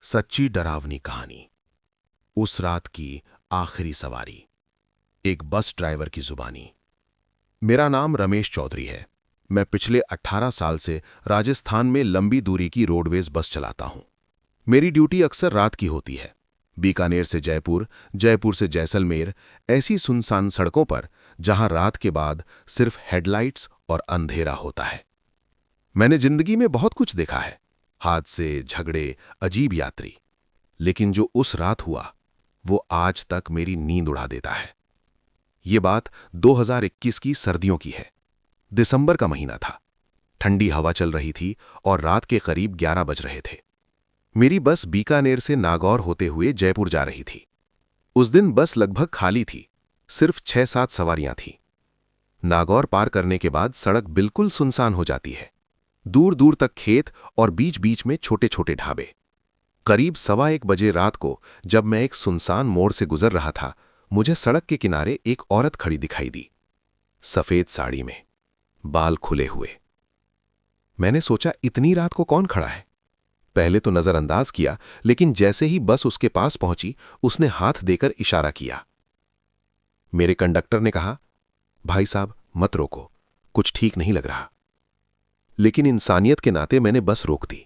सच्ची डरावनी कहानी। उस रात की आखिरी सवारी। एक बस ड्राइवर की जुबानी। मेरा नाम रमेश चौधरी है। मैं पिछले 18 साल से राजस्थान में लंबी दूरी की रोडवेज बस चलाता हूं। मेरी ड्यूटी अक्सर रात की होती है। बीकानेर से जयपुर, जयपुर से जैसलमेर, ऐसी सुनसान सड़कों पर जहां रात के बाद सिर्फ हेडलाइट्स और अंधेरा होता है। मैंने जिंदगी में बहुत कुछ देखा है, हादसे, झगड़े, अजीब यात्री। लेकिन जो उस रात हुआ वो आज तक मेरी नींद उड़ा देता है। ये बात 2021 की सर्दियों की है। दिसंबर का महीना था। ठंडी हवा चल रही थी और रात के करीब 11 बज रहे थे। मेरी बस बीकानेर से नागौर होते हुए जयपुर जा रही थी। उस दिन बस लगभग खाली थी, सिर्फ 6-7 सवारियां थीं। नागौर पार करने के बाद सड़क बिल्कुल सुनसान हो जाती है। दूर दूर तक खेत और बीच बीच में छोटे छोटे ढाबे। करीब 1:15 बजे रात को जब मैं एक सुनसान मोड़ से गुजर रहा था, मुझे सड़क के किनारे एक औरत खड़ी दिखाई दी, सफेद साड़ी में, बाल खुले हुए। मैंने सोचा इतनी रात को कौन खड़ा है। पहले तो नजरअंदाज किया, लेकिन जैसे ही बस उसके पास पहुंची उसने हाथ देकर इशारा किया। मेरे कंडक्टर ने कहा, भाई साहब मत रोको, कुछ ठीक नहीं लग रहा। लेकिन इंसानियत के नाते मैंने बस रोक दी।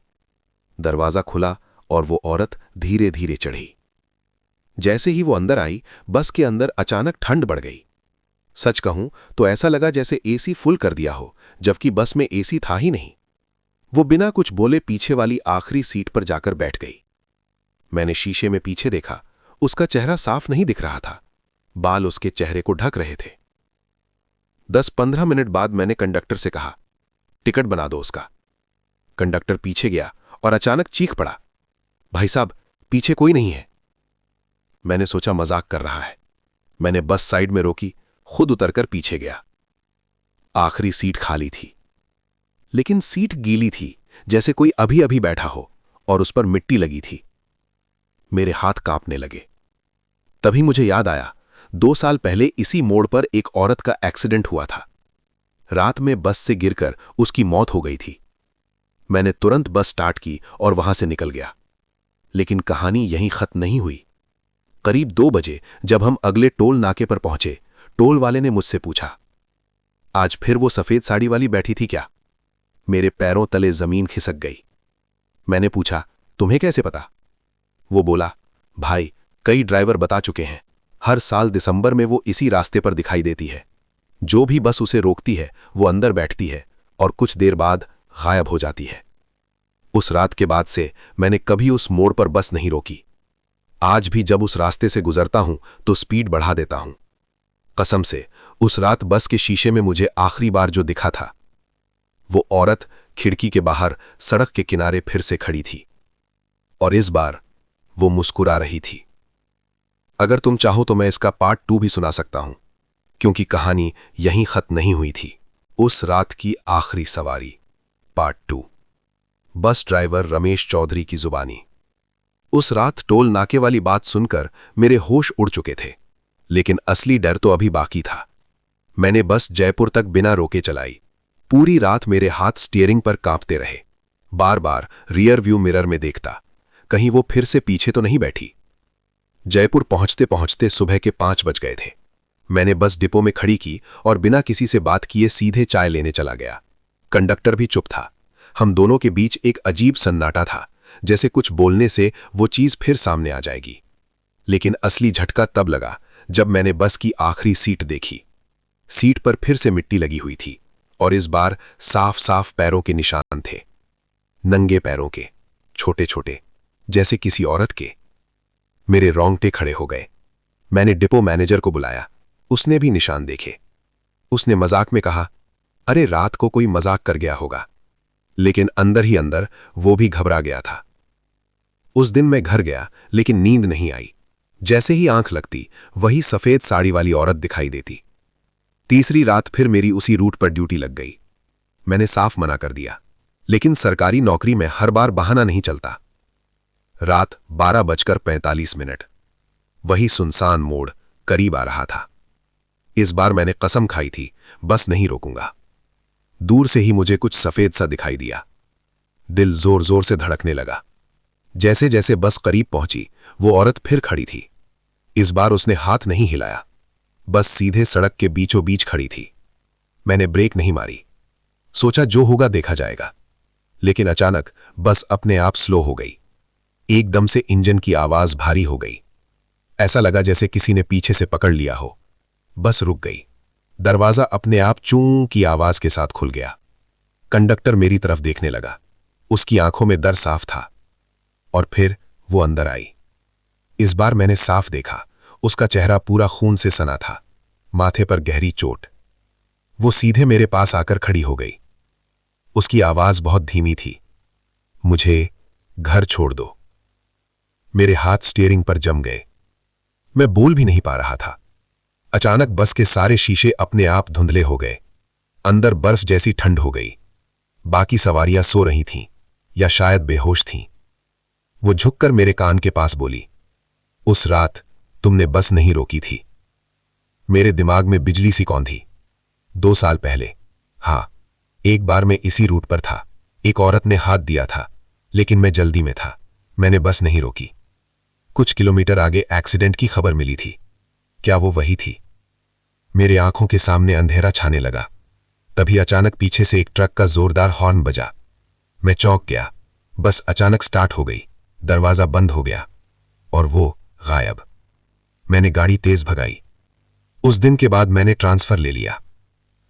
दरवाजा खुला और वो औरत धीरे धीरे चढ़ी। जैसे ही वो अंदर आई, बस के अंदर अचानक ठंड बढ़ गई। सच कहूं तो ऐसा लगा जैसे एसी फुल कर दिया हो, जबकि बस में एसी था ही नहीं। वो बिना कुछ बोले पीछे वाली आखिरी सीट पर जाकर बैठ गई। मैंने शीशे में पीछे देखा, उसका चेहरा साफ नहीं दिख रहा था। बाल उसके चेहरे को ढक रहे थे। 10-15 मिनट बाद मैंने कंडक्टर से कहा, टिकट बना दो उसका। कंडक्टर पीछे गया और अचानक चीख पड़ा, भाई साहब पीछे कोई नहीं है। मैंने सोचा मजाक कर रहा है। मैंने बस साइड में रोकी, खुद उतरकर पीछे गया। आखिरी सीट खाली थी, लेकिन सीट गीली थी, जैसे कोई अभी अभी बैठा हो और उस पर मिट्टी लगी थी। मेरे हाथ कांपने लगे। तभी मुझे याद आया, 2 साल पहले इसी मोड़ पर एक औरत का एक्सीडेंट हुआ था। रात में बस से गिरकर उसकी मौत हो गई थी। मैंने तुरंत बस स्टार्ट की और वहां से निकल गया। लेकिन कहानी यहीं खत्म नहीं हुई। करीब 2 बजे जब हम अगले टोल नाके पर पहुंचे, टोल वाले ने मुझसे पूछा, आज फिर वो सफेद साड़ी वाली बैठी थी क्या? मेरे पैरों तले जमीन खिसक गई। मैंने पूछा, तुम्हें कैसे पता? वो बोला, भाई कई ड्राइवर बता चुके हैं, हर साल दिसंबर में वो इसी रास्ते पर दिखाई देती है। जो भी बस उसे रोकती है वो अंदर बैठती है और कुछ देर बाद गायब हो जाती है। उस रात के बाद से मैंने कभी उस मोड़ पर बस नहीं रोकी। आज भी जब उस रास्ते से गुजरता हूं तो स्पीड बढ़ा देता हूं। कसम से, उस रात बस के शीशे में मुझे आखिरी बार जो दिखा था, वो औरत खिड़की के बाहर सड़क के किनारे फिर से खड़ी थी, और इस बार वो मुस्कुरा रही थी। अगर तुम चाहो तो मैं इसका पार्ट 2 भी सुना सकता हूं, क्योंकि कहानी यहीं खत्म नहीं हुई थी। उस रात की आखिरी सवारी part 2। Bus driver Ramesh Chaudhary की जुबानी। उस रात टोल नाके वाली बात सुनकर मेरे होश उड़ चुके थे, लेकिन असली डर तो अभी बाकी था। मैंने बस जयपुर तक बिना रोके चलाई। पूरी रात मेरे हाथ स्टीयरिंग पर कांपते रहे। बार बार रियर व्यू मिरर में देखता, कहीं वो फिर से पीछे तो नहीं बैठी। जयपुर पहुंचते पहुंचते सुबह के 5 बज गए थे। मैंने बस डिपो में खड़ी की और बिना किसी से बात किए सीधे चाय लेने चला गया। कंडक्टर भी चुप था। हम दोनों के बीच एक अजीब सन्नाटा था, जैसे कुछ बोलने से वो चीज फिर सामने आ जाएगी। लेकिन असली झटका तब लगा जब मैंने बस की आखिरी सीट देखी। सीट पर फिर से मिट्टी लगी हुई थी, और इस बार साफ साफ पैरों के निशान थे। नंगे पैरों के, छोटे छोटे, जैसे किसी औरत के। मेरे रोंगटे खड़े हो गए। मैंने डिपो मैनेजर को बुलाया। उसने भी निशान देखे। उसने मजाक में कहा, अरे रात को कोई मजाक कर गया होगा। लेकिन अंदर ही अंदर वो भी घबरा गया था। उस दिन मैं घर गया, लेकिन नींद नहीं आई। जैसे ही आंख लगती, वही सफेद साड़ी वाली औरत दिखाई देती। तीसरी रात फिर मेरी उसी रूट पर ड्यूटी लग गई। मैंने साफ मना कर दिया, लेकिन सरकारी नौकरी में हर बार बहाना नहीं चलता। रात 12:45। वही सुनसान मोड़ करीब आ रहा था। इस बार मैंने कसम खाई थी, बस नहीं रोकूंगा। दूर से ही मुझे कुछ सफेद सा दिखाई दिया। दिल जोर जोर से धड़कने लगा। जैसे जैसे बस करीब पहुंची वो औरत फिर खड़ी थी। इस बार उसने हाथ नहीं हिलाया, बस सीधे सड़क के बीचों बीच खड़ी थी। मैंने ब्रेक नहीं मारी, सोचा जो होगा देखा जाएगा। लेकिन अचानक बस अपने आप स्लो हो गई। एकदम से इंजन की आवाज भारी हो गई। ऐसा लगा जैसे किसी ने पीछे से पकड़ लिया हो। बस रुक गई। दरवाजा अपने आप चूं की आवाज के साथ खुल गया। कंडक्टर मेरी तरफ देखने लगा। उसकी आंखों में डर साफ था। और फिर वो अंदर आई। इस बार मैंने साफ देखा, उसका चेहरा पूरा खून से सना था, माथे पर गहरी चोट। वो सीधे मेरे पास आकर खड़ी हो गई। उसकी आवाज बहुत धीमी थी, मुझे घर छोड़ दो। मेरे हाथ स्टीयरिंग पर जम गए। मैं बोल भी नहीं पा रहा था। अचानक बस के सारे शीशे अपने आप धुंधले हो गए। अंदर बर्फ जैसी ठंड हो गई। बाकी सवारियां सो रही थीं या शायद बेहोश थीं। वो झुककर मेरे कान के पास बोली, उस रात तुमने बस नहीं रोकी थी। मेरे दिमाग में बिजली सी कौंधी। 2 साल पहले, हाँ, एक बार मैं इसी रूट पर था। एक औरत ने हाथ दिया था, लेकिन मैं जल्दी में था। मैंने बस नहीं रोकी। कुछ किलोमीटर आगे एक्सीडेंट की खबर मिली थी। क्या वो वही थी? मेरे आंखों के सामने अंधेरा छाने लगा। तभी अचानक पीछे से एक ट्रक का जोरदार हॉर्न बजा। मैं चौंक गया। बस अचानक स्टार्ट हो गई, दरवाजा बंद हो गया और वो गायब। मैंने गाड़ी तेज भगाई। उस दिन के बाद मैंने ट्रांसफर ले लिया।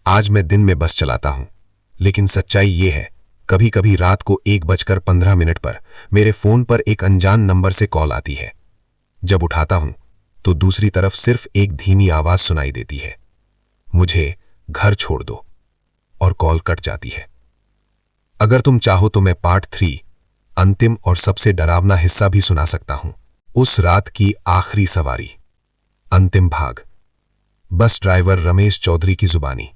आज मैं दिन में बस चलाता हूं, लेकिन सच्चाई ये है, कभी कभी रात को 1:15 पर मेरे फोन पर एक अनजान नंबर से कॉल आती है। जब उठाता हूं तो दूसरी तरफ सिर्फ एक धीमी आवाज सुनाई देती है, मुझे घर छोड़ दो, और कॉल कट जाती है। अगर तुम चाहो तो मैं पार्ट 3, अंतिम और सबसे डरावना हिस्सा भी सुना सकता हूं। उस रात की आखिरी सवारी, अंतिम भाग। बस ड्राइवर रमेश चौधरी की जुबानी।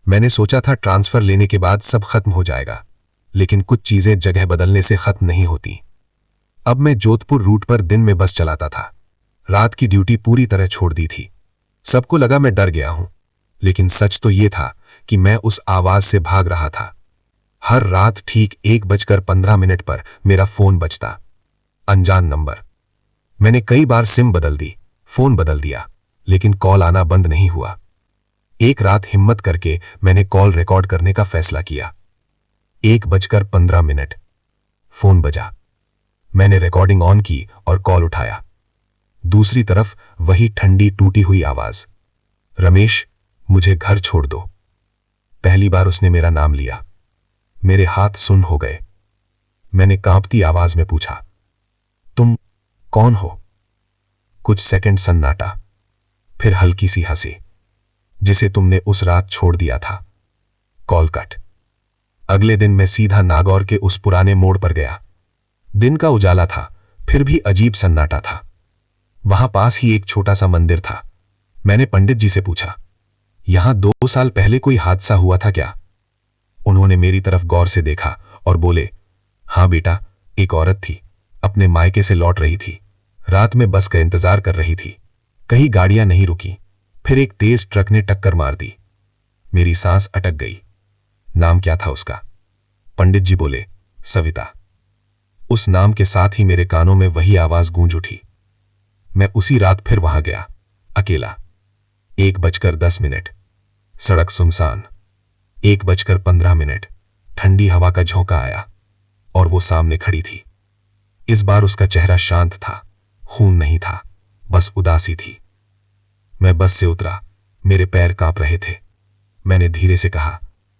मैंने सोचा था ट्रांसफर लेने के बाद सब खत्म हो जाएगा, लेकिन कुछ चीजें जगह बदलने से खत्म नहीं होती। अब मैं जोधपुर रूट पर दिन में बस चलाता था। रात की ड्यूटी पूरी तरह छोड़ दी थी। सबको लगा मैं डर गया हूं, लेकिन सच तो यह था कि मैं उस आवाज से भाग रहा था। हर रात ठीक 1:15 पर मेरा फोन बजता। अनजान नंबर। मैंने कई बार सिम बदल दी, फोन बदल दिया, लेकिन कॉल आना बंद नहीं हुआ। एक रात हिम्मत करके मैंने कॉल रिकॉर्ड करने का फैसला किया। 1:15, फोन बजा। मैंने रिकॉर्डिंग ऑन की और कॉल उठाया। दूसरी तरफ वही ठंडी टूटी हुई आवाज, रमेश, मुझे घर छोड़ दो। पहली बार उसने मेरा नाम लिया। मेरे हाथ सुन्न हो गए। मैंने कांपती आवाज में पूछा, तुम कौन हो? कुछ सेकंड सन्नाटा, फिर हल्की सी हंसी, जिसे तुमने उस रात छोड़ दिया था। Call cut. अगले दिन मैं सीधा नागौर के उस पुराने मोड़ पर गया। दिन का उजाला था, फिर भी अजीब सन्नाटा था। वहां पास ही एक छोटा सा मंदिर था। मैंने पंडित जी से पूछा, यहां 2 साल पहले कोई हादसा हुआ था क्या? उन्होंने मेरी तरफ गौर से देखा और बोले, हां बेटा, एक औरत थी, अपने मायके से लौट रही थी। रात में बस का इंतजार कर रही थी। कहीं गाड़ियां नहीं रुकी। फिर एक तेज ट्रक ने टक्कर मार दी। मेरी सांस अटक गई। नाम क्या था उसका? पंडित जी बोले, सविता। उस नाम के साथ ही मेरे कानों में वही आवाज गूंज उठी। मैं उसी रात फिर वहां गया, अकेला। 1:10, सड़क सुनसान। 1:15, ठंडी हवा का झोंका आया और वो सामने खड़ी थी। इस बार उसका चेहरा शांत था, खून नहीं था, बस उदासी थी। मैं बस से उतरा, मेरे पैर कांप रहे थे। मैंने धीरे से कहा,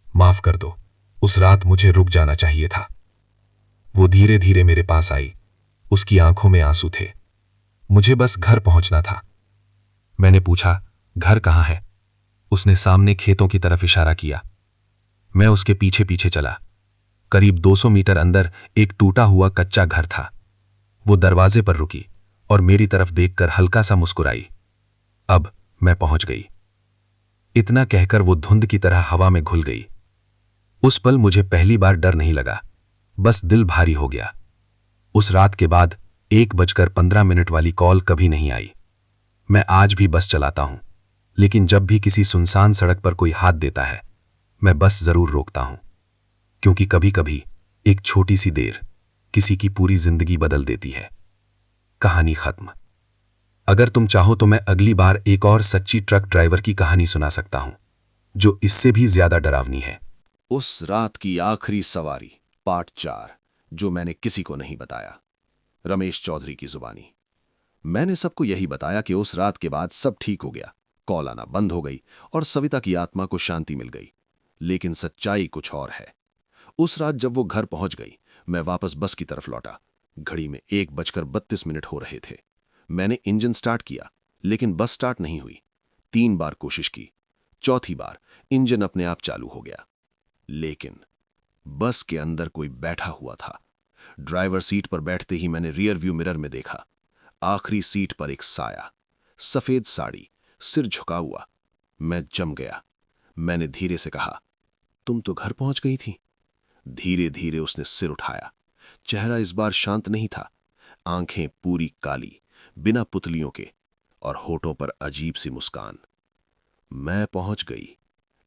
माफ कर दो, उस रात मुझे रुक जाना चाहिए था। वो धीरे धीरे मेरे पास आई। उसकी आंखों में आंसू थे। मुझे बस घर पहुंचना था। मैंने पूछा, घर कहाँ है? उसने सामने खेतों की तरफ इशारा किया। मैं उसके पीछे पीछे चला। करीब 200 मीटर अंदर एक टूटा हुआ कच्चा घर था। वो दरवाजे पर रुकी और मेरी तरफ देखकर हल्का सा मुस्कुराई। अब मैं पहुंच गई। इतना कहकर वो धुंध की तरह हवा में घुल गई। उस पल मुझे पहली बार डर नहीं लगा, बस दिल भारी हो गया। उस रात के बाद 1:15 वाली कॉल कभी नहीं आई। मैं आज भी बस चलाता हूं, लेकिन जब भी किसी सुनसान सड़क पर कोई हाथ देता है, मैं बस जरूर रोकता हूं, क्योंकि कभी कभी एक छोटी सी देर किसी की पूरी जिंदगी बदल देती है। कहानी खत्म। अगर तुम चाहो तो मैं अगली बार एक और सच्ची ट्रक ड्राइवर की कहानी सुना सकता हूं, जो इससे भी ज्यादा डरावनी है। उस रात की आखिरी सवारी पार्ट 4, जो मैंने किसी को नहीं बताया। रमेश चौधरी की जुबानी। मैंने सबको यही बताया कि उस रात के बाद सब ठीक हो गया, कॉल आना बंद हो गई और सविता की आत्मा को शांति मिल गई। लेकिन सच्चाई कुछ और है। उस रात जब वो घर पहुंच गई, मैं वापस बस की तरफ लौटा। घड़ी में 1:32 हो रहे थे। मैंने इंजन स्टार्ट किया, लेकिन बस स्टार्ट नहीं हुई। 3 बार कोशिश की। चौथी बार इंजन अपने आप चालू हो गया। लेकिन बस के अंदर कोई बैठा हुआ था। ड्राइवर सीट पर बैठते ही मैंने रियर व्यू मिरर में देखा। आखिरी सीट पर एक साया, सफेद साड़ी, सिर झुका हुआ। मैं जम गया। मैंने धीरे से कहा, तुम तो घर पहुंच गई थी। धीरे धीरे उसने सिर उठाया। चेहरा इस बार शांत नहीं था। आंखें पूरी काली, बिना पुतलियों के, और होठों पर अजीब सी मुस्कान। मैं पहुंच गई,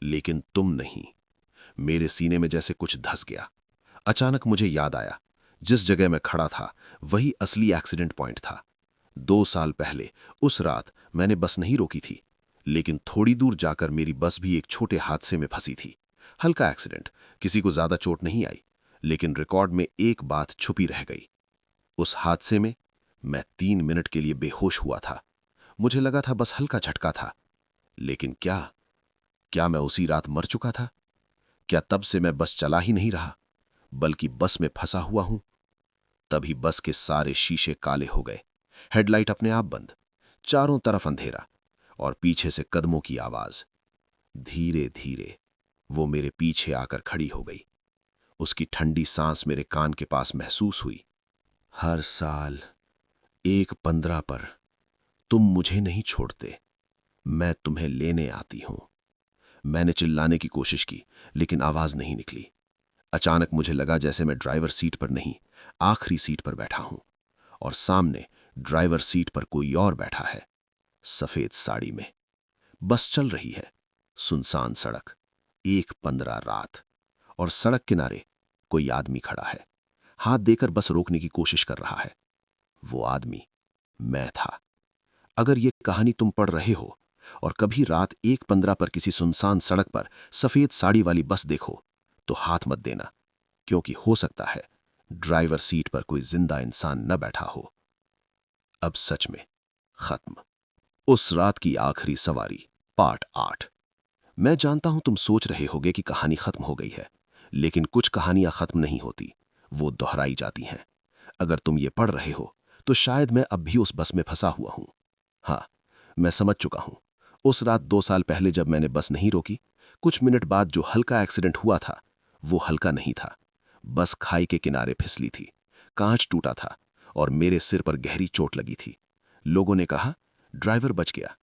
लेकिन तुम नहीं। मेरे सीने में जैसे कुछ धस गया। अचानक मुझे याद आया, जिस जगह मैं खड़ा था वही असली एक्सीडेंट पॉइंट था। 2 साल पहले उस रात मैंने बस नहीं रोकी थी, लेकिन थोड़ी दूर जाकर मेरी बस भी एक छोटे हादसे में फंसी थी। हल्का एक्सीडेंट, किसी को ज्यादा चोट नहीं आई, लेकिन रिकॉर्ड में एक बात छुपी रह गई। उस हादसे में मैं 3 मिनट के लिए बेहोश हुआ था। मुझे लगा था बस हल्का झटका था, लेकिन क्या क्या मैं उसी रात मर चुका था? क्या तब से मैं बस चला ही नहीं रहा, बल्कि बस में फंसा हुआ हूं? तभी बस के सारे शीशे काले हो गए, हेडलाइट अपने आप बंद, चारों तरफ अंधेरा, और पीछे से कदमों की आवाज। धीरे धीरे वो मेरे पीछे आकर खड़ी हो गई। उसकी ठंडी सांस मेरे कान के पास महसूस हुई। हर साल 1/15 पर तुम मुझे नहीं छोड़ते, मैं तुम्हें लेने आती हूं। मैंने चिल्लाने की कोशिश की, लेकिन आवाज नहीं निकली। अचानक मुझे लगा जैसे मैं ड्राइवर सीट पर नहीं, आखिरी सीट पर बैठा हूं, और सामने ड्राइवर सीट पर कोई और बैठा है, सफेद साड़ी में। बस चल रही है, सुनसान सड़क, 1:15 रात, और सड़क किनारे कोई आदमी खड़ा है, हाथ देकर बस रोकने की कोशिश कर रहा है। वो आदमी मैं था। अगर ये कहानी तुम पढ़ रहे हो और कभी रात 1:15 पर किसी सुनसान सड़क पर सफेद साड़ी वाली बस देखो, तो हाथ मत देना, क्योंकि हो सकता है ड्राइवर सीट पर कोई जिंदा इंसान न बैठा हो। अब सच में खत्म। उस रात की आखिरी सवारी पार्ट 8। मैं जानता हूं तुम सोच रहे होगे कि कहानी खत्म हो गई है, लेकिन कुछ कहानियां खत्म नहीं होती, वो दोहराई जाती हैं। अगर तुम ये पढ़ रहे हो तो शायद मैं अब भी उस बस में फंसा हुआ हूं। हाँ, मैं समझ चुका हूं। उस रात 2 साल पहले जब मैंने बस नहीं रोकी, कुछ मिनट बाद जो हल्का एक्सीडेंट हुआ था, वो हल्का नहीं था। बस खाई के किनारे फिसली थी, कांच टूटा था, और मेरे सिर पर गहरी चोट लगी थी। लोगों ने कहा ड्राइवर बच गया,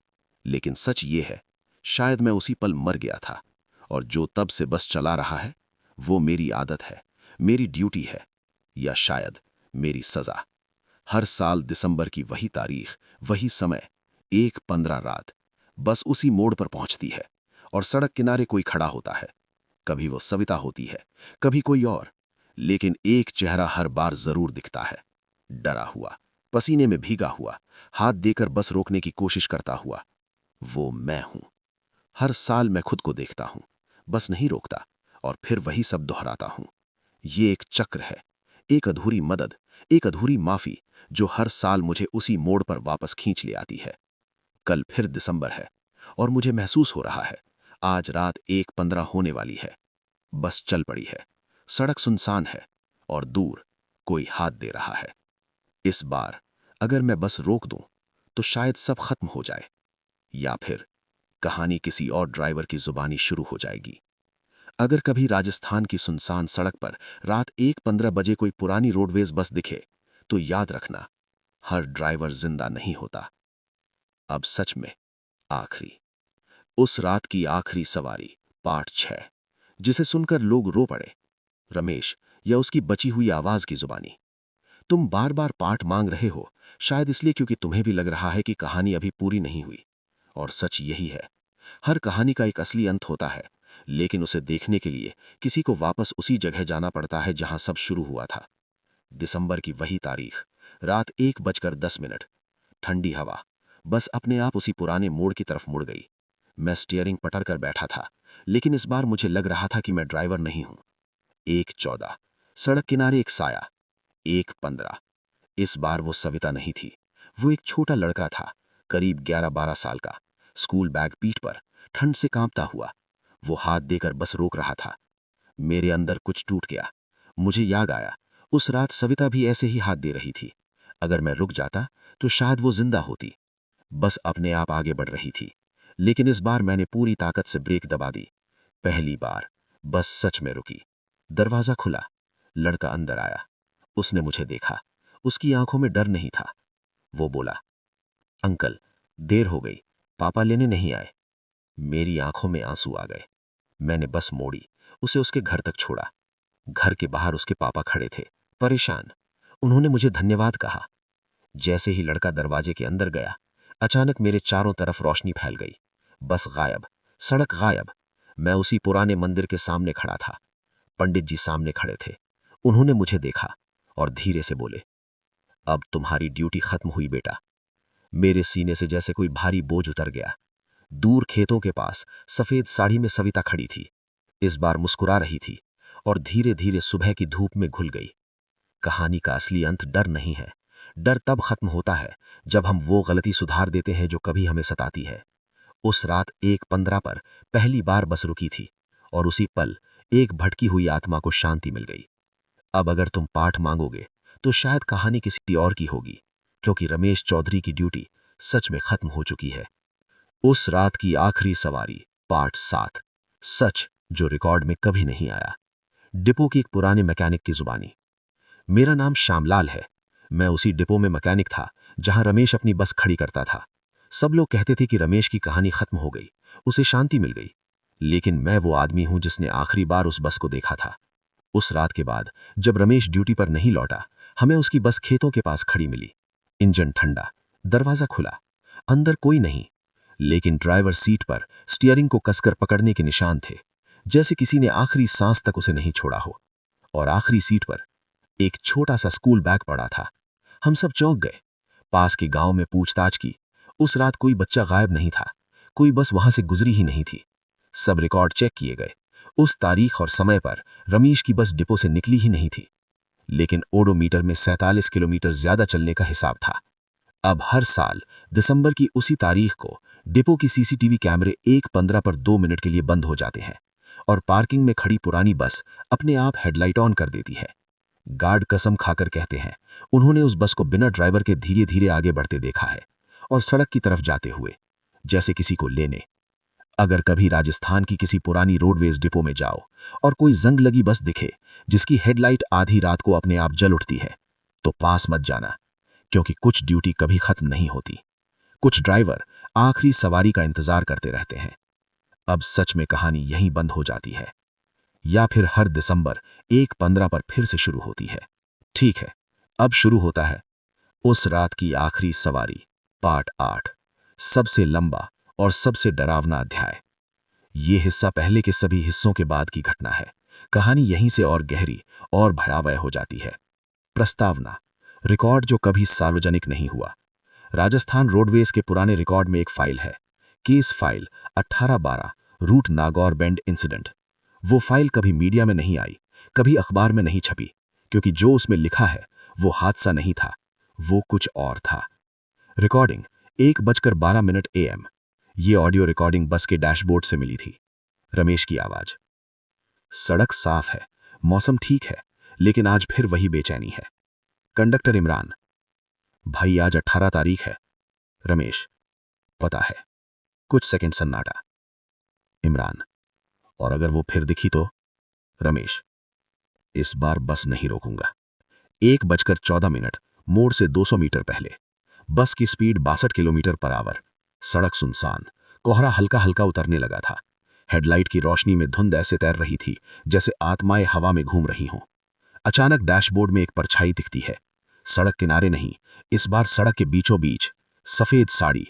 लेकिन सच ये है, शायद मैं उसी पल मर गया था। और जो तब से बस चला रहा है, वो मेरी आदत है, मेरी ड्यूटी है, या शायद मेरी सजा। हर साल दिसंबर की वही तारीख, वही समय, 1:15 रात, बस उसी मोड़ पर पहुंचती है, और सड़क किनारे कोई खड़ा होता है। कभी वो सविता होती है, कभी कोई और, लेकिन एक चेहरा हर बार जरूर दिखता है, डरा हुआ, पसीने में भीगा हुआ, हाथ देकर बस रोकने की कोशिश करता हुआ। वो मैं हूं। हर साल मैं खुद को देखता हूं, बस नहीं रोकता, और फिर वही सब दोहराता हूं। ये एक चक्र है, एक अधूरी मदद, एक अधूरी माफी, जो हर साल मुझे उसी मोड़ पर वापस खींच ले आती है। कल फिर दिसंबर है, और मुझे महसूस हो रहा है आज रात 1:15 होने वाली है। बस चल पड़ी है, सड़क सुनसान है, और दूर कोई हाथ दे रहा है। इस बार अगर मैं बस रोक दूं, तो शायद सब खत्म हो जाए, या फिर कहानी किसी और ड्राइवर की जुबानी शुरू हो जाएगी। अगर कभी राजस्थान की सुनसान सड़क पर रात 1:15 बजे कोई पुरानी रोडवेज बस दिखे, तो याद रखना, हर ड्राइवर जिंदा नहीं होता। अब सच में आखिरी, उस रात की आखिरी सवारी पार्ट 6, जिसे सुनकर लोग रो पड़े। रमेश, या उसकी बची हुई आवाज की जुबानी। तुम बार बार पार्ट मांग रहे हो, शायद इसलिए क्योंकि तुम्हें भी लग रहा है कि कहानी अभी पूरी नहीं हुई। और सच यही है, हर कहानी का एक असली अंत होता है, लेकिन उसे देखने के लिए किसी को वापस उसी जगह जाना पड़ता है जहां सब शुरू हुआ था। दिसंबर की वही तारीख, रात 1:10। ठंडी हवा बस अपने आप उसी पुराने मोड़ की तरफ मुड़ गई। मैं स्टीयरिंग पकड़ कर बैठा था, लेकिन इस बार मुझे लग रहा था कि मैं ड्राइवर नहीं हूं। 1:14, सड़क किनारे एक साया। 1:15, इस बार वो सविता नहीं थी। वो एक छोटा लड़का था, करीब 11-12 साल का, स्कूल बैग पीठ पर, ठंड से कांपता हुआ। वो हाथ देकर बस रोक रहा था। मेरे अंदर कुछ टूट गया। मुझे याद आया, उस रात सविता भी ऐसे ही हाथ दे रही थी। अगर मैं रुक जाता तो शायद वो जिंदा होती। बस अपने आप आगे बढ़ रही थी, लेकिन इस बार मैंने पूरी ताकत से ब्रेक दबा दी। पहली बार बस सच में रुकी। दरवाजा खुला, लड़का अंदर आया। उसने मुझे देखा। उसकी आंखों में डर नहीं था। वो बोला, अंकल, देर हो गई, पापा लेने नहीं आए। मेरी आंखों में आंसू आ गए। मैंने बस मोड़ी, उसे उसके घर तक छोड़ा। घर के बाहर उसके पापा खड़े थे, परेशान। उन्होंने मुझे धन्यवाद कहा। जैसे ही लड़का दरवाजे के अंदर गया, अचानक मेरे चारों तरफ रोशनी फैल गई। बस गायब, सड़क गायब। मैं उसी पुराने मंदिर के सामने खड़ा था। पंडित जी सामने खड़े थे। उन्होंने मुझे देखा और धीरे से बोले, अब तुम्हारी ड्यूटी खत्म हुई बेटा। मेरे सीने से जैसे कोई भारी बोझ उतर गया। दूर खेतों के पास सफेद साड़ी में सविता खड़ी थी। इस बार मुस्कुरा रही थी और धीरे धीरे सुबह की धूप में घुल गई। कहानी का असली अंत डर नहीं है। डर तब खत्म होता है जब हम वो गलती सुधार देते हैं जो कभी हमें सताती है। उस रात 1:15 पर पहली बार बस रुकी थी और उसी पल एक भटकी हुई आत्मा को शांति मिल गई। अब अगर तुम पाठ मांगोगे तो शायद कहानी किसी और की होगी, क्योंकि रमेश चौधरी की ड्यूटी सच में खत्म हो चुकी है। उस रात की आखिरी सवारी, पार्ट 7, सच जो रिकॉर्ड में कभी नहीं आया। डिपो की एक पुराने मैकेनिक की जुबानी। मेरा नाम श्यामलाल है। मैं उसी डिपो में मैकेनिक था जहां रमेश अपनी बस खड़ी करता था। सब लोग कहते थे कि रमेश की कहानी खत्म हो गई, उसे शांति मिल गई। लेकिन मैं वो आदमी हूं जिसने आखिरी बार उस बस को देखा था। उस रात के बाद जब रमेश ड्यूटी पर नहीं लौटा, हमें उसकी बस खेतों के पास खड़ी मिली। इंजन ठंडा, दरवाजा खुला, अंदर कोई नहीं, लेकिन ड्राइवर सीट पर स्टीयरिंग को कसकर पकड़ने के निशान थे, जैसे किसी ने आखिरी सांस तक उसे नहीं छोड़ा हो। और आखिरी सीट पर एक छोटा सा स्कूल बैग पड़ा था। हम सब चौंक गए। पास के गांव में पूछताछ की। उस रात कोई बच्चा गायब नहीं था, कोई बस वहां से गुजरी ही नहीं थी। सब रिकॉर्ड चेक किए गए। उस तारीख और समय पर रमेश की बस डिपो से निकली ही नहीं थी, लेकिन ओडोमीटर में 47 किलोमीटर ज्यादा चलने का हिसाब था। अब हर साल दिसंबर की उसी तारीख को डिपो की सीसीटीवी कैमरे 1:15 पर 2 मिनट के लिए बंद हो जाते हैं और पार्किंग में खड़ी पुरानी बस अपने आप हेडलाइट ऑन कर देती है। गार्ड कसम खाकर कहते हैं, उन्होंने उस बस को बिना ड्राइवर के धीरे धीरे आगे बढ़ते देखा है और सड़क की तरफ जाते हुए, जैसे किसी को लेने। अगर कभी राजस्थान की किसी पुरानी रोडवेज डिपो में जाओ और कोई जंग लगी बस दिखे जिसकी हेडलाइट आधी रात को अपने आप जल उठती है, तो पास मत जाना, क्योंकि कुछ ड्यूटी कभी खत्म नहीं होती। कुछ ड्राइवर आखिरी सवारी का इंतजार करते रहते हैं। अब सच में कहानी यहीं बंद हो जाती है, या फिर हर दिसंबर 1:15 पर फिर से शुरू होती है। ठीक है, अब शुरू होता है उस रात की आखिरी सवारी, पार्ट 8, सबसे लंबा और सबसे डरावना अध्याय। ये हिस्सा पहले के सभी हिस्सों के बाद की घटना है। कहानी यहीं से और गहरी और भयावह हो जाती है। प्रस्तावना: रिकॉर्ड जो कभी सार्वजनिक नहीं हुआ। राजस्थान रोडवेज के पुराने रिकॉर्ड में एक फाइल है, case file 1812, route Nagaur bend incident. वो फाइल कभी मीडिया में नहीं आई, कभी अखबार में नहीं छपी, क्योंकि जो उसमें लिखा है वो हादसा नहीं था, वो कुछ और था। Recording 1:12 AM। ये ऑडियो रिकॉर्डिंग बस के डैशबोर्ड से मिली थी। रमेश की आवाज: सड़क साफ है, मौसम ठीक है, लेकिन आज फिर वही बेचैनी है। कंडक्टर इमरान: भाई आज 18 तारीख है। रमेश: पता है। कुछ सेकंड सन्नाटा। इमरान: और अगर वो फिर दिखी तो? रमेश: इस बार बस नहीं रोकूंगा। 1:14, मोड़ से 200 मीटर पहले। बस की स्पीड 62 किलोमीटर पर आवर। सड़क सुनसान, कोहरा हल्का हल्का उतरने लगा था। हेडलाइट की रोशनी में धुंध ऐसे तैर रही थी जैसे आत्माएं हवा में घूम रही हों। अचानक डैशबोर्ड में एक परछाई दिखती है। सड़क किनारे नहीं, इस बार सड़क के बीचों बीच, सफेद साड़ी।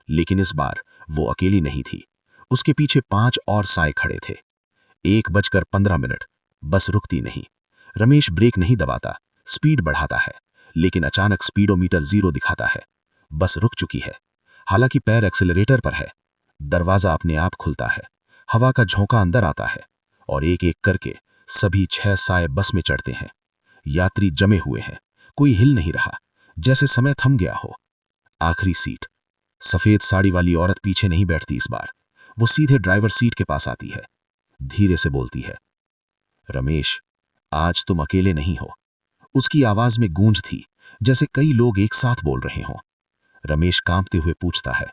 लेकिन इस बार वो अकेली नहीं थी, उसके पीछे 5 और साए खड़े थे। 1:15, बस रुकती नहीं। रमेश ब्रेक नहीं दबाता, स्पीड बढ़ाता है, लेकिन अचानक स्पीडोमीटर 0 दिखाता है। बस रुक चुकी है। हालांकि पैर एक्सेलरेटर पर है। दरवाजा अपने आप खुलता है। हवा का झोंका अंदर आता है और एक एक करके सभी 6 साए बस में चढ़ते हैं। यात्री जमे हुए हैं। कोई हिल नहीं रहा, जैसे समय थम गया हो। आखिरी सीट। सफेद साड़ी वाली औरत पीछे नहीं बैठती इस बार। वो सीधे ड्राइवर सीट के पास आती है। धीरे से बोलती है, रमेश, आज तुम अकेले नहीं हो। उसकी आवाज में गूंज थी, जैसे कई लोग एक साथ बोल रहे हों। रमेश कांपते हुए पूछता है,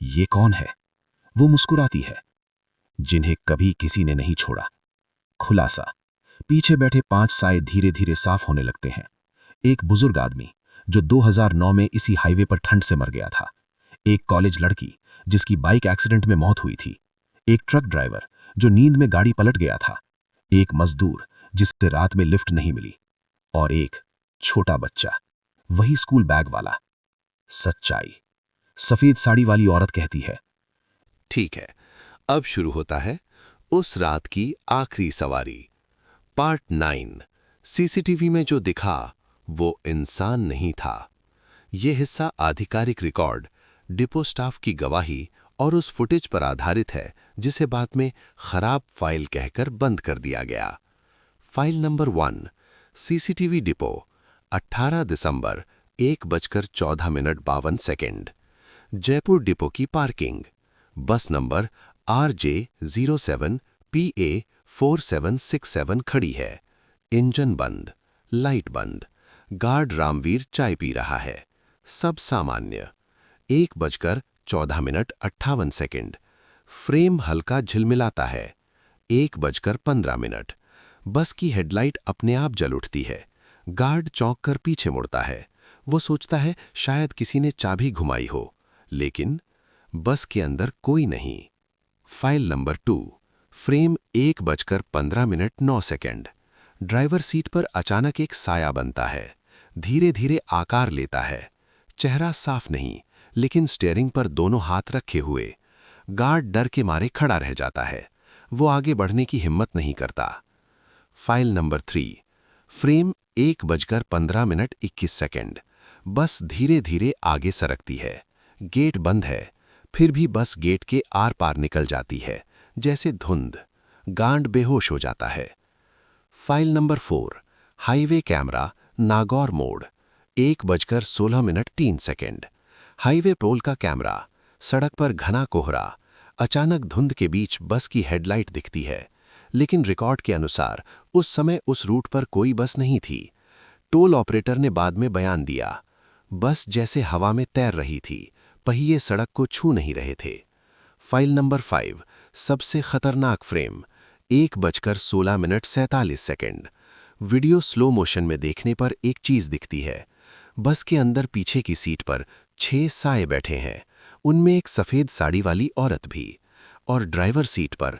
ये कौन है? वो मुस्कुराती है, जिन्हें कभी किसी ने नहीं छोड़ा। खुलासा। पीछे बैठे 5 साए धीरे धीरे साफ होने लगते हैं। एक बुजुर्ग आदमी जो 2009 में इसी हाईवे पर ठंड से मर गया था। एक कॉलेज लड़की जिसकी बाइक एक्सीडेंट में मौत हुई थी। एक ट्रक ड्राइवर जो नींद में गाड़ी पलट गया था। एक मजदूर जिससे रात में लिफ्ट नहीं मिली। और एक छोटा बच्चा, वही स्कूल बैग वाला। सच्चाई। सफेद साड़ी वाली औरत कहती है, ठीक है, अब शुरू होता है उस रात की आखिरी सवारी। पार्ट 9। सीसीटीवी में जो दिखा वो इंसान नहीं था। ये हिस्सा आधिकारिक रिकॉर्ड, डिपो स्टाफ की गवाही और उस फुटेज पर आधारित है जिसे बाद में खराब फाइल कहकर बंद कर दिया गया। फाइल नंबर 1, सीसीटीवी डिपो, 18 दिसंबर 1:14:52। जयपुर डिपो की पार्किंग। बस नंबर RJ07PA4767 खड़ी है। इंजन बंद, लाइट बंद। गार्ड रामवीर चाय पी रहा है। सब सामान्य। 1:14:58। फ्रेम हल्का झिलमिलाता है। 1:15। बस की हेडलाइट अपने आप जल उठती है। गार्ड चौंक कर पीछे मुड़ता है। वो सोचता है शायद किसी ने चाबी घुमाई हो, लेकिन बस के अंदर कोई नहीं। File number 2, frame 1:15:09। Driver seat पर अचानक एक साया बनता है। धीरे धीरे आकार लेता है। चेहरा साफ नहीं, लेकिन स्टीयरिंग पर दोनों हाथ रखे हुए। गार्ड डर के मारे खड़ा रह जाता है। वो आगे बढ़ने की हिम्मत नहीं करता। File number 3, frame 1:15:21। बस धीरे धीरे आगे सरकती है। गेट बंद है, फिर भी बस गेट के आर पार निकल जाती है, जैसे धुंध। गार्ड बेहोश हो जाता है। File number 4, highway camera, Nagaur मोड़, 1:16:03। हाईवे पोल का कैमरा। सड़क पर घना कोहरा। अचानक धुंध के बीच बस की हेडलाइट दिखती है, लेकिन रिकॉर्ड के अनुसार उस समय उस रूट पर कोई बस नहीं थी। टोल ऑपरेटर ने बाद में बयान दिया, बस जैसे हवा में तैर रही थी, पहिए सड़क को छू नहीं रहे थे। फाइल नंबर 5, सबसे खतरनाक फ्रेम, 1:16:47। वीडियो स्लो मोशन में देखने पर एक चीज दिखती है। बस के अंदर पीछे की सीट पर 6 साए बैठे हैं, उनमें एक सफेद साड़ी वाली औरत भी। और ड्राइवर सीट पर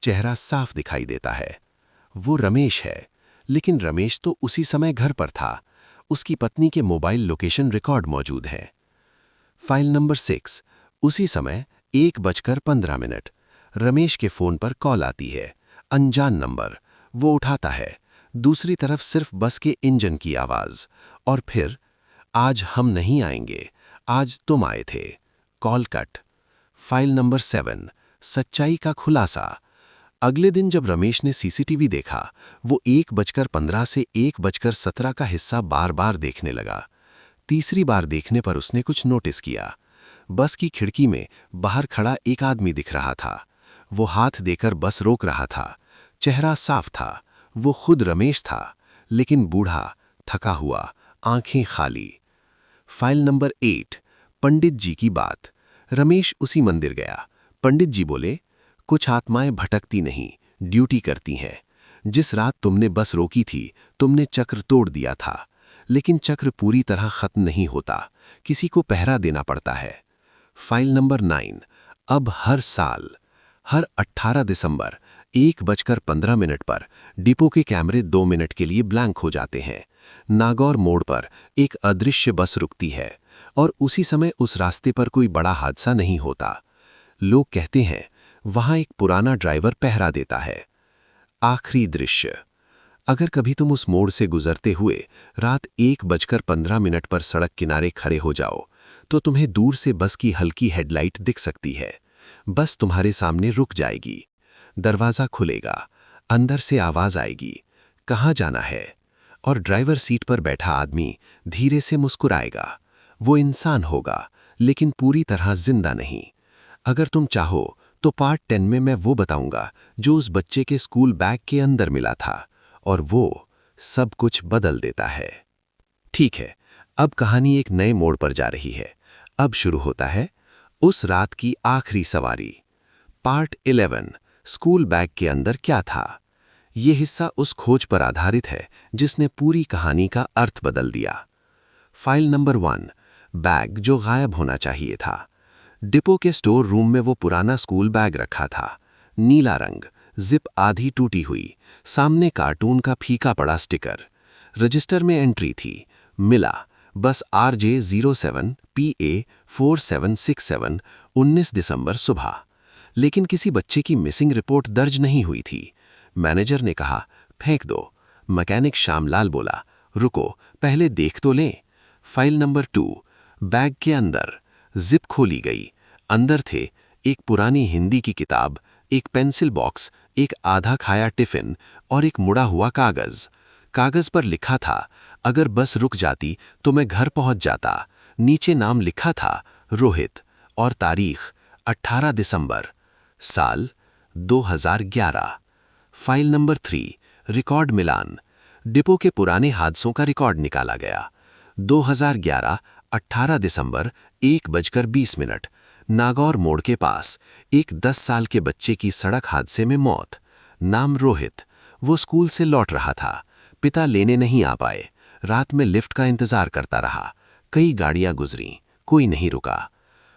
चेहरा साफ दिखाई देता है। वो रमेश है, लेकिन रमेश तो उसी समय घर पर था। उसकी पत्नी के मोबाइल लोकेशन रिकॉर्ड मौजूद है। फाइल नंबर 6, उसी समय 1:15। रमेश के फोन पर कॉल आती है। अनजान नंबर। वो उठाता है। दूसरी तरफ सिर्फ बस के इंजन की आवाज। और फिर, आज हम नहीं आएंगे, आज तुम आए थे। Call cut. फाइल नंबर 7, सच्चाई का खुलासा। अगले दिन जब रमेश ने सीसीटीवी देखा, वो 1:15 से 1:17 का हिस्सा बार बार देखने लगा। तीसरी बार देखने पर उसने कुछ नोटिस किया। बस की खिड़की में बाहर खड़ा एक आदमी दिख रहा था। वो हाथ देकर बस रोक रहा था। चेहरा साफ था। वो खुद रमेश था, लेकिन बूढ़ा, थका हुआ, आंखें खाली। फाइल नंबर 8, पंडित जी की बात। रमेश उसी मंदिर गया। पंडित जी बोले, कुछ आत्माएं भटकती नहीं, ड्यूटी करती हैं। जिस रात तुमने बस रोकी थी, तुमने चक्र तोड़ दिया था। लेकिन चक्र पूरी तरह खत्म नहीं होता, किसी को पहरा देना पड़ता है। फाइल नंबर 9, अब हर साल, हर 18 दिसंबर 1:15 पर डिपो के कैमरे 2 मिनट के लिए ब्लैंक हो जाते हैं। नागौर मोड़ पर एक अदृश्य बस रुकती है और उसी समय उस रास्ते पर कोई बड़ा हादसा नहीं होता। लोग कहते हैं वहां एक पुराना ड्राइवर पहरा देता है। आखिरी दृश्य, अगर कभी तुम उस मोड़ से गुजरते हुए रात 1:15 पर सड़क किनारे खड़े हो जाओ, तो तुम्हें दूर से बस की हल्की हेडलाइट दिख सकती है। बस तुम्हारे सामने रुक जाएगी। दरवाज़ा खुलेगा, अंदर से आवाज़ आएगी, कहाँ जाना है? और ड्राइवर सीट पर बैठा आदमी धीरे से मुस्कुराएगा। वो इंसान होगा, लेकिन पूरी तरह जिंदा नहीं। अगर तुम चाहो तो पार्ट 10 में मैं वो बताऊंगा जो उस बच्चे के स्कूल बैग के अंदर मिला था, और वो सब कुछ बदल देता है। ठीक है, अब कहानी एक नए मोड़ पर जा रही है। अब शुरू होता है उस रात की आखिरी सवारी। पार्ट 11, स्कूल बैग के अंदर क्या था। ये हिस्सा उस खोज पर आधारित है जिसने पूरी कहानी का अर्थ बदल दिया। फाइल नंबर 1, बैग जो गायब होना चाहिए था। डिपो के स्टोर रूम में वो पुराना स्कूल बैग रखा था। नीला रंग, जिप आधी टूटी हुई, सामने कार्टून का फीका पड़ा स्टिकर। रजिस्टर में एंट्री थी, मिला बस RJ07 PA 4767 19 दिसंबर सुबह। लेकिन किसी बच्चे की मिसिंग रिपोर्ट दर्ज नहीं हुई थी। मैनेजर ने कहा, फेंक दो। मैकेनिक श्यामलाल बोला, रुको पहले देख तो लें। फाइल नंबर 2, बैग के अंदर। जिप खोली गई। अंदर थे एक पुरानी हिंदी की किताब, एक पेंसिल बॉक्स, एक आधा खाया टिफिन और एक मुड़ा हुआ कागज। कागज पर लिखा था, अगर बस रुक जाती तो मैं घर पहुंच जाता। नीचे नाम लिखा था रोहित, और तारीख 18 दिसंबर, साल 2011। फाइल नंबर 3, रिकॉर्ड मिलान। डिपो के पुराने हादसों का रिकॉर्ड निकाला गया। 2011 18 दिसंबर 1:20, नागौर मोड़ के पास एक 10 साल के बच्चे की सड़क हादसे में मौत। नाम रोहित। वो स्कूल से लौट रहा था। पिता लेने नहीं आ पाए। रात में लिफ्ट का इंतजार करता रहा। कई गाड़ियां गुजरीं, कोई नहीं रुका।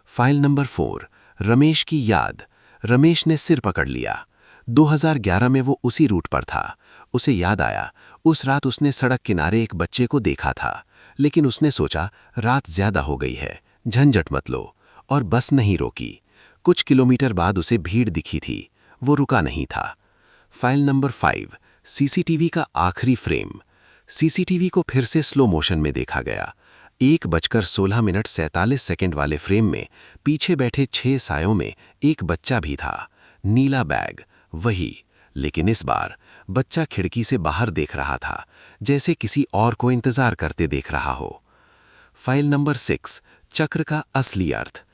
फाइल नंबर 4, रमेश की याद। रमेश ने सिर पकड़ लिया। 2011 में वो उसी रूट पर था। उसे याद आया, उस रात उसने सड़क किनारे एक बच्चे को देखा था, लेकिन उसने सोचा रात ज्यादा हो गई है, झंझट मत लो, और बस नहीं रोकी। कुछ किलोमीटर बाद उसे भीड़ दिखी थी, वो रुका नहीं था। फाइल नंबर 5, सीसीटीवी का आखिरी फ्रेम। सीसीटीवी को फिर से स्लो मोशन में देखा गया। 1:16:47 वाले फ्रेम में पीछे बैठे 6 सायों में एक बच्चा भी था। नीला बैग, वही, लेकिन इस बार बच्चा खिड़की से बाहर देख रहा था, जैसे किसी और को इंतजार करते देख रहा हो। फाइल नंबर 6, चक्र का असली अर्थ।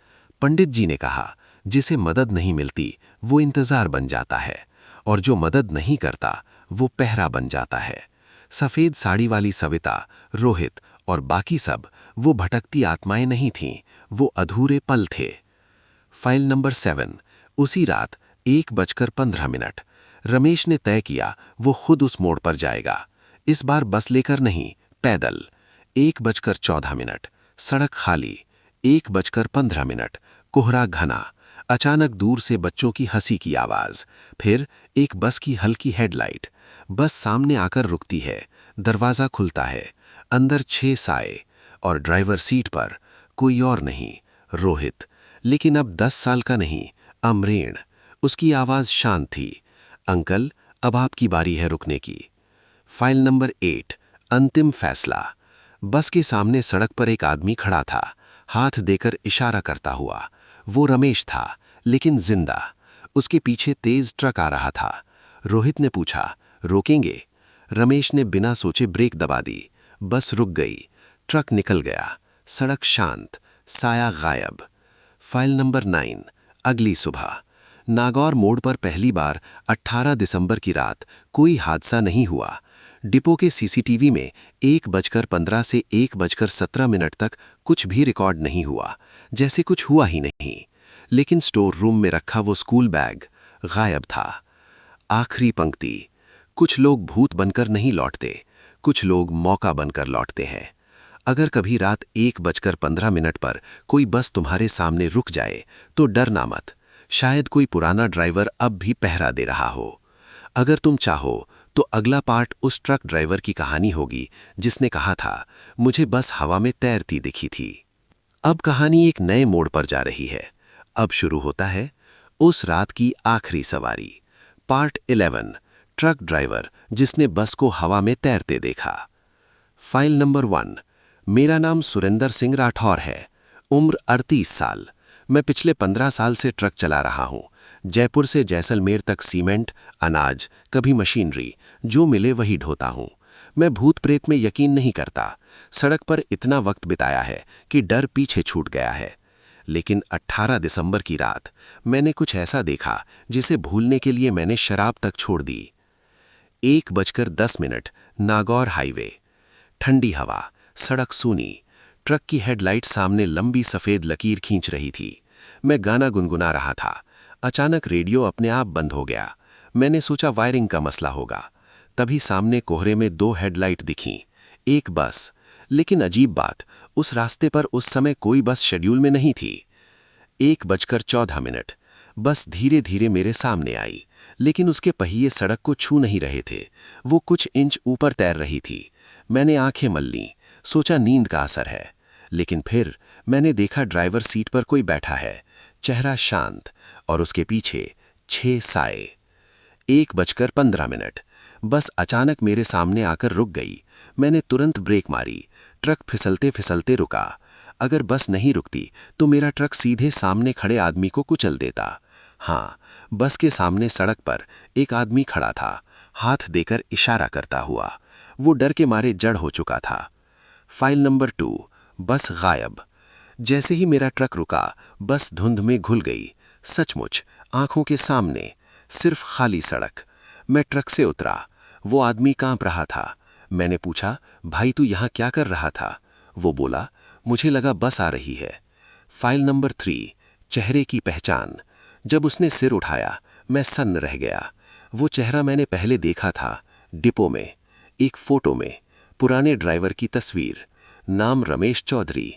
पंडित जी ने कहा, जिसे मदद नहीं मिलती वो इंतजार बन जाता है, और जो मदद नहीं करता वो पहरा बन जाता है। सफेद साड़ी वाली सविता, रोहित और बाकी सब वो भटकती आत्माएं नहीं थीं, वो अधूरे पल थे। फाइल नंबर 7, उसी रात 1:15। रमेश ने तय किया वो खुद उस मोड़ पर जाएगा। इस बार बस लेकर नहीं, पैदल। 1:14, सड़क खाली। 1:15, कोहरा घना। अचानक दूर से बच्चों की हंसी की आवाज, फिर एक बस की हल्की हेडलाइट। बस सामने आकर रुकती है, दरवाजा खुलता है, अंदर 6 साए, और ड्राइवर सीट पर कोई और नहीं, रोहित। लेकिन अब 10 साल का नहीं, अमरेण। उसकी आवाज शांत थी, अंकल अब आपकी बारी है रुकने की। फाइल नंबर 8, अंतिम फैसला। बस के सामने सड़क पर एक आदमी खड़ा था, हाथ देकर इशारा करता हुआ। वो रमेश था, लेकिन जिंदा। उसके पीछे तेज ट्रक आ रहा था। रोहित ने पूछा, रोकेंगे? रमेश ने बिना सोचे ब्रेक दबा दी। बस रुक गई। ट्रक निकल गया। सड़क शांत, साया गायब। फाइल नंबर 9, अगली सुबह। नागौर मोड़ पर पहली बार 18 दिसंबर की रात कोई हादसा नहीं हुआ। डिपो के सीसीटीवी में 1:15 से 1:17 तक कुछ भी रिकॉर्ड नहीं हुआ, जैसे कुछ हुआ ही नहीं। लेकिन स्टोर रूम में रखा वो स्कूल बैग गायब था। आखिरी पंक्ति, कुछ लोग भूत बनकर नहीं लौटते, कुछ लोग मौका बनकर लौटते हैं। अगर कभी रात 1:15 पर कोई बस तुम्हारे सामने रुक जाए तो डरना मत, शायद कोई पुराना ड्राइवर अब भी पहरा दे रहा हो। अगर तुम चाहो तो अगला पार्ट उस ट्रक ड्राइवर की कहानी होगी जिसने कहा था, मुझे बस हवा में तैरती दिखी थी। अब कहानी एक नए मोड़ पर जा रही है। अब शुरू होता है उस रात की आखिरी सवारी। पार्ट 11, ट्रक ड्राइवर जिसने बस को हवा में तैरते देखा। File number 1। मेरा नाम सुरेंद्र सिंह राठौर है। उम्र 38 साल। मैं पिछले 15 साल से ट्रक चला रहा हूँ। जयपुर से जैसलमेर तक सीमेंट, अनाज, कभी मशीनरी, जो मिले वही ढोता हूँ। मैं भूत प्रेत में यकीन नहीं करता। सड़क पर इतना वक्त बिताया है कि डर पीछे छूट गया है। लेकिन 18 दिसंबर की रात मैंने कुछ ऐसा देखा जिसे भूलने के लिए मैंने शराब तक छोड़ दी। 1:10, नागौर हाईवे। ठंडी हवा, सड़क सूनी, ट्रक की हेडलाइट सामने लंबी सफेद लकीर खींच रही थी। मैं गाना गुनगुना रहा था। अचानक रेडियो अपने आप बंद हो गया। मैंने सोचा वायरिंग का मसला होगा। तभी सामने कोहरे में 2 हेडलाइट दिखीं, एक बस। लेकिन अजीब बात, उस रास्ते पर उस समय कोई बस शेड्यूल में नहीं थी। 1:14, बस धीरे धीरे मेरे सामने आई, लेकिन उसके पहिए सड़क को छू नहीं रहे थे। वो कुछ इंच ऊपर तैर रही थी। मैंने आंखें मल लीं, सोचा नींद का असर है। लेकिन फिर मैंने देखा ड्राइवर सीट पर कोई बैठा है, चेहरा शांत, और उसके पीछे 6 साए। 1:15, बस अचानक मेरे सामने आकर रुक गई। मैंने तुरंत ब्रेक मारी। ट्रक फिसलते फिसलते रुका। अगर बस नहीं रुकती तो मेरा ट्रक सीधे सामने खड़े आदमी को कुचल देता। हाँ, बस के सामने सड़क पर एक आदमी खड़ा था, हाथ देकर इशारा करता हुआ। वो डर के मारे जड़ हो चुका था। File number 2। बस गायब। जैसे ही मेरा ट्रक रुका, बस धुंध में घुल गई। सचमुच आंखों के सामने सिर्फ खाली सड़क। मैं ट्रक से उतरा। वो आदमी कांप रहा था। मैंने पूछा, भाई तू यहाँ क्या कर रहा था? वो बोला, मुझे लगा बस आ रही है। File number 3। चेहरे की पहचान। जब उसने सिर उठाया, मैं सन्न रह गया। वो चेहरा मैंने पहले देखा था, डिपो में, एक फोटो में, पुराने ड्राइवर की तस्वीर, नाम रमेश चौधरी।